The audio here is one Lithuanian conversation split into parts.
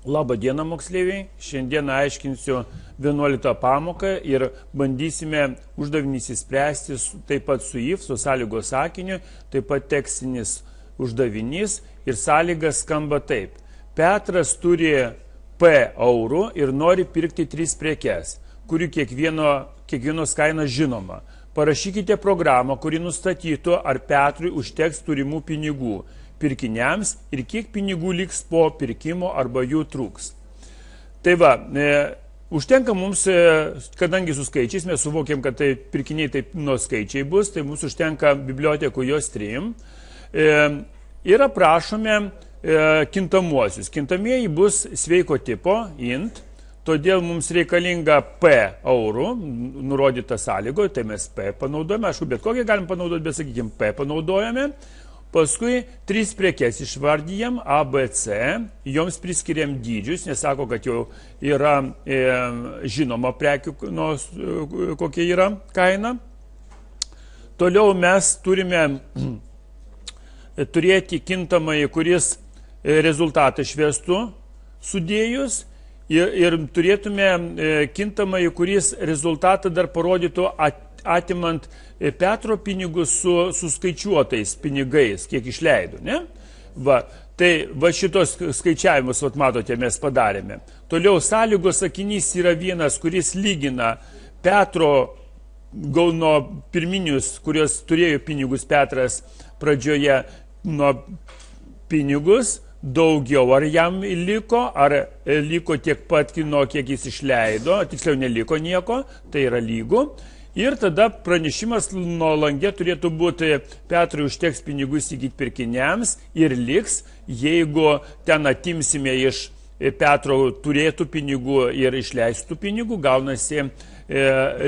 Labą dieną, moksleiviai. Šiandien aiškinsiu 11 pamoką ir bandysime uždavinys įspręsti taip pat su if, su sąlygos sakiniu, taip pat tekstinis uždavinys ir sąlyga skamba taip. Petras turi P eurų ir nori pirkti 3 prekes, kurių kiekvienos kaina žinoma. Parašykite programą, kuri nustatytų, ar Petrui užteks turimų pinigų pirkiniams ir kiek pinigų liks po pirkimo arba jų trūks. Tai va, užtenka mums, kadangi su skaičiais mes suvokėm, kad tai pirkiniai taip nuo skaičiai bus, tai mums užtenka bibliotekų jos 3 ir aprašome kintamuosius. Kintamieji bus sveiko tipo, int, todėl mums reikalinga P eurų, nurodyta sąlygoje, tai mes P panaudojame, aišku, bet kokią galim panaudoti, bet sakykime, P panaudojame. Paskui 3 prekes išvardyjam, A, B, C, joms priskiriam dydžius, nes sako, kad jau yra žinoma prekių, kokia yra kaina. Toliau mes turime turėti kintamąjį, kuris rezultatą išvestų sudėjus ir turėtume kintamąjį, kuris rezultatą dar parodytų atimant Petro pinigus su suskaičiuotais pinigais, kiek išleido, ne? Va, tai va šitos skaičiavimus, vat matote, mes padarėme. Toliau sąlygos sakinys yra vienas, kuris lygina Petro nuo pirminius, kurios turėjo pinigus Petras pradžioje, nuo pinigus daugiau, ar jam liko, ar liko tiek pat, kiek jis išleido, tiksliau neliko nieko, tai yra lygu. Ir tada pranešimas nuo langė turėtų būti, Petrui užteks pinigų įsigyti pirkiniams ir liks, jeigu ten atimsime iš Petro turėtų pinigų ir išleistų pinigų, gaunasi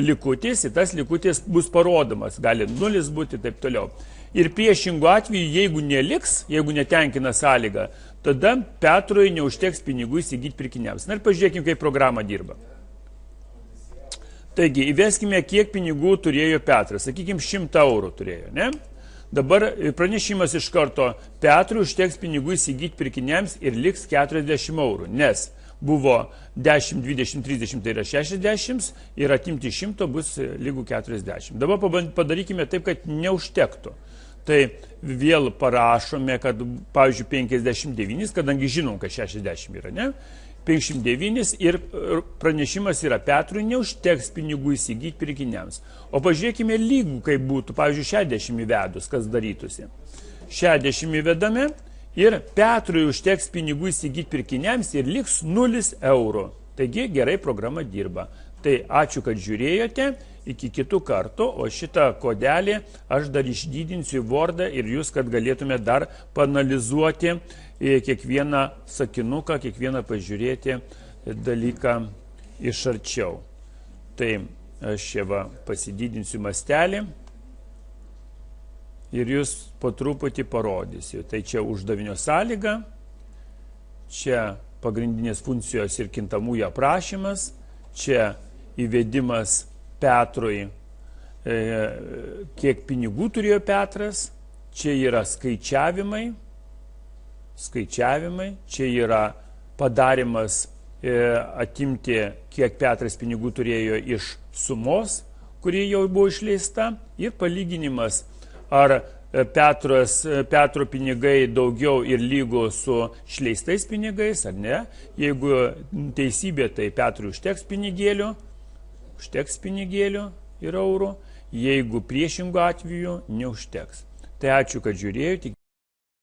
likutis, ir tas likutis bus parodomas, gali 0 būti ir taip toliau. Ir priešingų atveju, jeigu neliks, jeigu netenkina sąlygą, tada Petrui neužteks pinigų įsigyti pirkiniams. Na ir pažiūrėkime, kaip programa dirba. Taigi, įveskime, kiek pinigų turėjo Petras. Sakykime, 100 eurų turėjo, ne? Dabar pranešimas iš karto, Petrui užteks pinigų įsigyti pirkiniams ir liks 40 eurų, nes buvo 10, 20, 30, tai yra 60 ir atimti 100 bus lygų 40. Dabar padarykime taip, kad neužtektų. Tai vėl parašome, kad, pavyzdžiui, 59, kadangi žinom, kad 60 yra, ne? 59 ir pranešimas yra, Petrui neužteks pinigų įsigyti pirkiniams. O pažiūrėkime lygų, kaip būtų, pavyzdžiui, 60 įvedus, kas darytųsi. 60 įvedame ir Petrui užteks pinigų įsigyti pirkiniams ir liks 0 eurų. Taigi gerai programa dirba. Tai ačiū, kad žiūrėjote, iki kitų kartų, o šitą kodelį aš dar išdydinsiu į Wordą ir jūs, kad galėtume dar paanalizuoti kiekvieną sakinuką, kiekvieną pažiūrėti dalyką iš arčiau. Tai aš čia va pasidydinsiu mastelį ir jūs po truputį parodysiu. Tai čia uždavinio sąlyga, čia pagrindinės funkcijos ir kintamųjų aprašymas, čia įvedimas Petrui, kiek pinigų turėjo Petras, čia yra skaičiavimai, čia yra padarimas atimti, kiek Petras pinigų turėjo iš sumos, kuri jau buvo išleista, ir palyginimas, ar Petro pinigai daugiau ir lygu su išleistais pinigais, ar ne. Jeigu teisybė, tai Petrui užteks pinigėlių ir eurų, jeigu priešingų atveju neužteks. Tai ačiū, kad žiūrėjote.